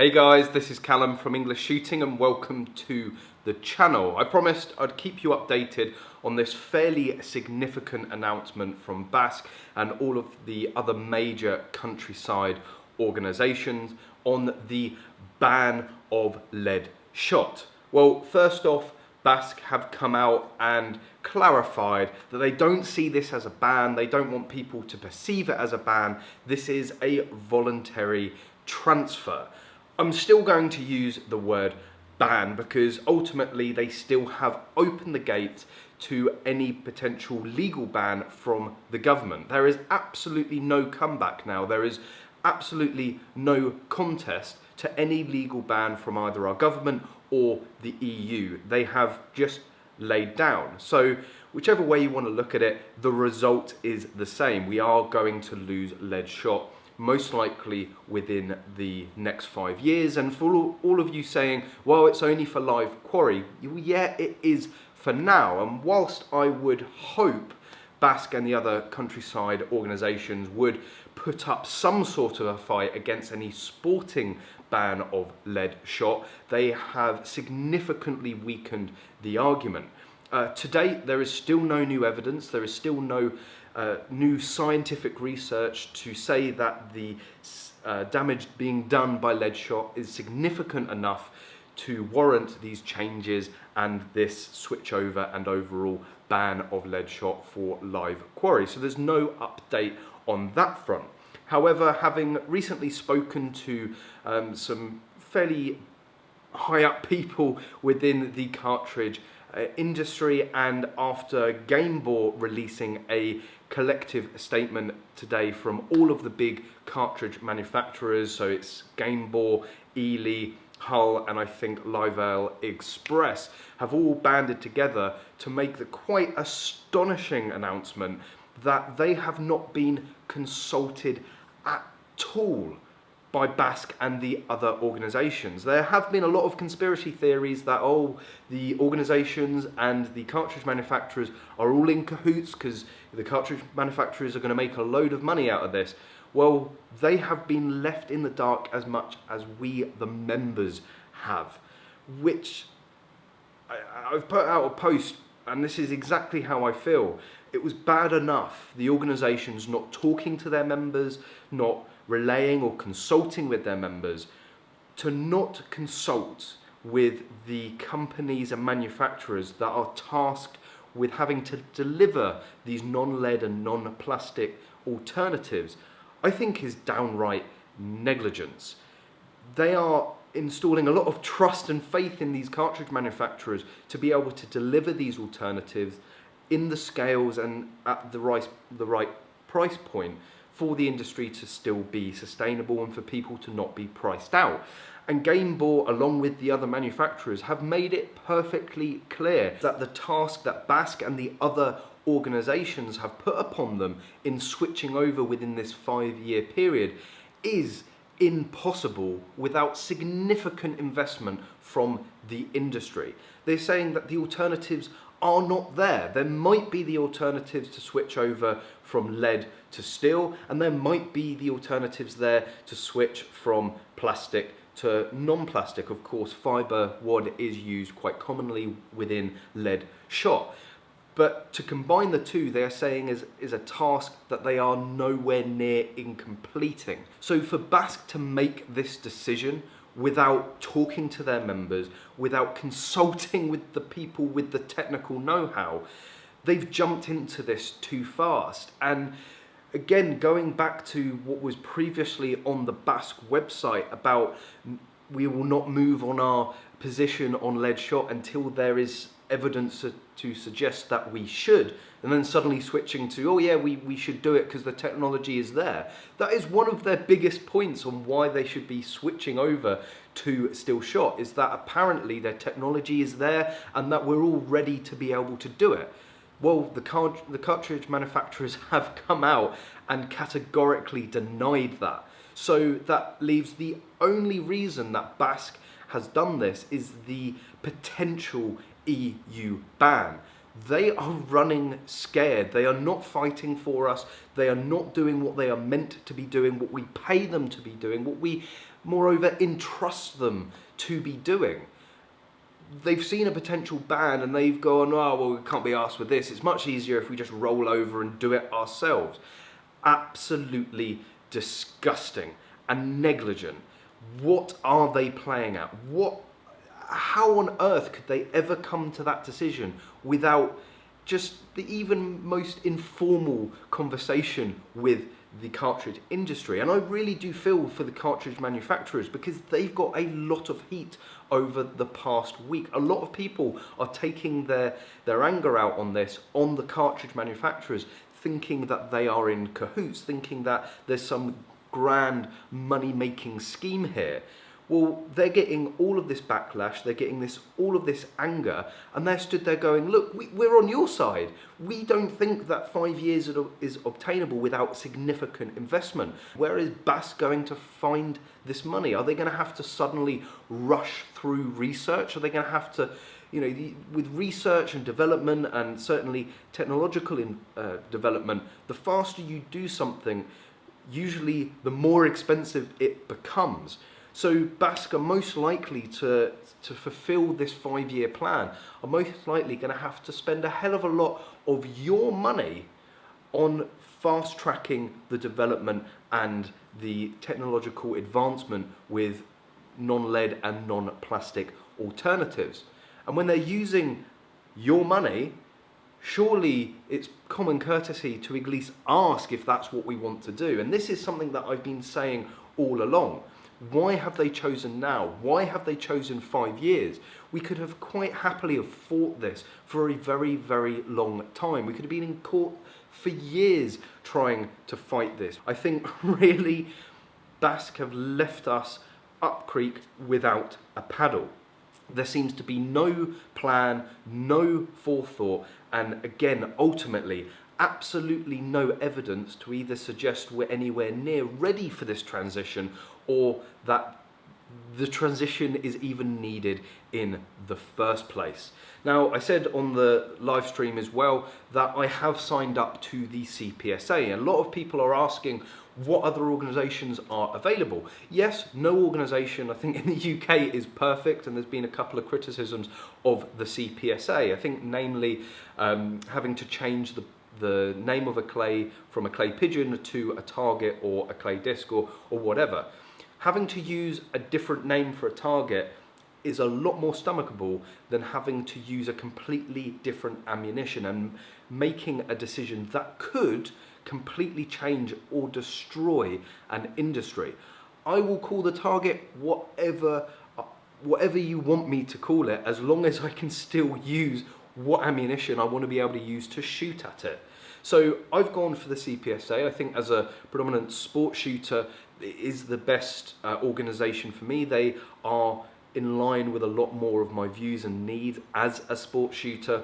Hey guys, this is Callum from EnglishShooting and welcome to the channel. I promised I'd keep you updated on this fairly significant announcement from BASC and all of the other major countryside organisations on the ban of lead shot. Well, first off, BASC have come out and clarified that they don't see this as a ban, they don't want people to perceive it as a ban, this is a voluntary transfer. I'm still going to use the word ban because ultimately they still have opened the gate to any potential legal ban from the government. There is absolutely no comeback now. There is absolutely no contest to any legal ban from either our government or the EU. They have just laid down. So whichever way you want to look at it, the result is the same. We are going to lose lead shot most likely within the next 5 years. And for all of you saying, well, it's only for live quarry, yeah, it is for now. And whilst I would hope BASC and the other countryside organisations would put up some sort of a fight against any sporting ban of lead shot, they have significantly weakened the argument. To date, there is still no new evidence, there is still no new scientific research to say that the damage being done by lead shot is significant enough to warrant these changes and this switch over and overall ban of lead shot for live quarry. So there's no update on that front. However, having recently spoken to some fairly high up people within the cartridge industry, and after GameBore releasing a collective statement today from all of the big cartridge manufacturers, so it's GameBore, Ely, Hull, and I think Livell Express, have all banded together to make the quite astonishing announcement that they have not been consulted at all by BASC and the other organisations. There have been a lot of conspiracy theories that, oh, the organisations and the cartridge manufacturers are all in cahoots because the cartridge manufacturers are going to make a load of money out of this. Well, they have been left in the dark as much as we, the members, have. Which, I've put out a post, and this is exactly how I feel. It was bad enough, the organisations not talking to their members, not relaying or consulting with their members, to not consult with the companies and manufacturers that are tasked with having to deliver these non-lead and non-plastic alternatives, I think is downright negligence. They are installing a lot of trust and faith in these cartridge manufacturers to be able to deliver these alternatives in the scales and at the right price point for the industry to still be sustainable and for people to not be priced out. And GameBore, along with the other manufacturers, have made it perfectly clear that the task that BASC and the other organisations have put upon them in switching over within this 5-year period is impossible without significant investment from the industry. They're saying that the alternatives are not there. There might be the alternatives to switch over from lead to steel, and there might be the alternatives there to switch from plastic to non-plastic. Of course, fibre wad is used quite commonly within lead shot. But to combine the two, they are saying is a task that they are nowhere near in completing. So for BASC to make this decision without talking to their members, without consulting with the people with the technical know-how, they've jumped into this too fast. And again, going back to what was previously on the BASC website about we will not move on our position on lead shot until there is evidence to suggest that we should, and then suddenly switching to, oh yeah, we should do it because the technology is there. That is one of their biggest points on why they should be switching over to still shot, is that apparently their technology is there and that we're all ready to be able to do it. Well, the cartridge manufacturers have come out and categorically denied that. So that leaves the only reason that BASC has done this is the potential EU ban. They are running scared. They are not fighting for us. They are not doing what they are meant to be doing, what we pay them to be doing, what we moreover entrust them to be doing. They've seen a potential ban and they've gone, oh, well, we can't be asked with this. It's much easier if we just roll over and do it ourselves. Absolutely disgusting and negligent. What are they playing at? How on earth could they ever come to that decision without just the even most informal conversation with the cartridge industry? And I really do feel for the cartridge manufacturers, because they've got a lot of heat over the past week. A lot of people are taking their anger out on this, on the cartridge manufacturers, thinking that they are in cahoots, thinking that there's some grand money-making scheme here. Well, they're getting all of this backlash, they're getting all of this anger, and they're stood there going, look, we're on your side. We don't think that 5 years is obtainable without significant investment. Where is BASC going to find this money? Are they going to have to suddenly rush through research? Are they going to have to, with research and development, and certainly technological development, the faster you do something, usually the more expensive it becomes. So BASC are most likely to fulfill this 5-year plan, are most likely going to have to spend a hell of a lot of your money on fast tracking the development and the technological advancement with non-lead and non-plastic alternatives. And when they're using your money, surely it's common courtesy to at least ask if that's what we want to do. And this is something that I've been saying all along. Why have they chosen now? Why have they chosen 5 years? We could have quite happily have fought this for a very, very long time. We could have been in court for years trying to fight this. I think really BASC have left us up creek without a paddle. There seems to be no plan, no forethought, and again, ultimately, absolutely no evidence to either suggest we're anywhere near ready for this transition, or that the transition is even needed in the first place. Now, I said on the live stream as well that I have signed up to the CPSA. A lot of people are asking what other organisations are available. Yes, no organisation, I think, in the UK is perfect, and there's been a couple of criticisms of the CPSA. I think, namely, having to change the name of a clay from a clay pigeon to a target or a clay disc or whatever. Having to use a different name for a target is a lot more stomachable than having to use a completely different ammunition and making a decision that could completely change or destroy an industry. I will call the target whatever you want me to call it, as long as I can still use what ammunition I want to be able to use to shoot at it. So I've gone for the CPSA. I think as a predominant sports shooter, it is the best organisation for me. They are in line with a lot more of my views and needs as a sports shooter.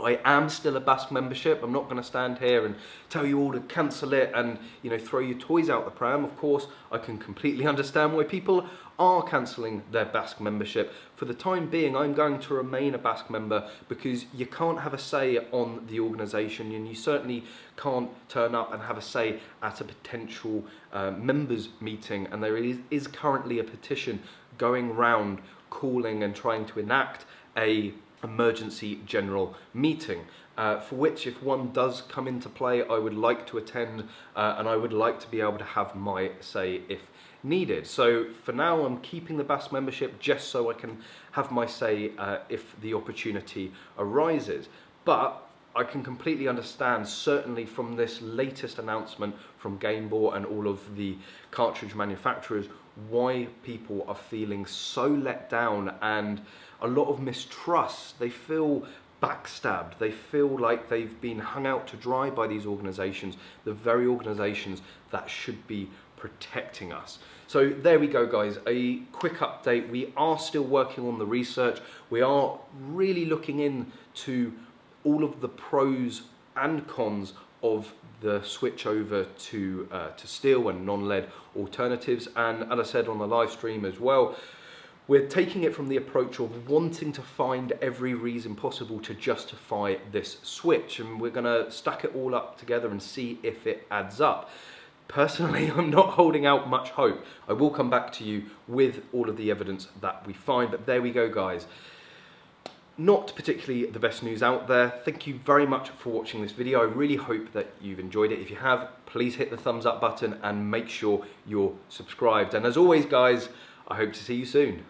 I am still a BASC membership. I'm not going to stand here and tell you all to cancel it and throw your toys out the pram. Of course, I can completely understand why people are cancelling their BASC membership. For the time being, I'm going to remain a BASC member, because you can't have a say on the organisation, and you certainly can't turn up and have a say at a potential members meeting. And there is currently a petition going round calling and trying to enact a emergency general meeting, for which, if one does come into play, I would like to attend, and I would like to be able to have my say if needed. So for now, I'm keeping the BASC membership just so I can have my say if the opportunity arises. But I can completely understand, certainly from this latest announcement from Game Boy and all of the cartridge manufacturers, why people are feeling so let down and a lot of mistrust. They feel backstabbed. They feel like they've been hung out to dry by these organisations, the very organisations that should be protecting us. So there we go, guys, a quick update. We are still working on the research. We are really looking into all of the pros and cons of the switch over to steel and non-lead alternatives. And as I said on the live stream as well, we're taking it from the approach of wanting to find every reason possible to justify this switch, and we're going to stack it all up together and see if it adds up. personally, I'm not holding out much hope. I will come back to you with all of the evidence that we find, but there we go, guys. Not particularly the best news out there. Thank you very much for watching this video. I really hope that you've enjoyed it. If you have, please hit the thumbs up button and make sure you're subscribed. And as always, guys, I hope to see you soon.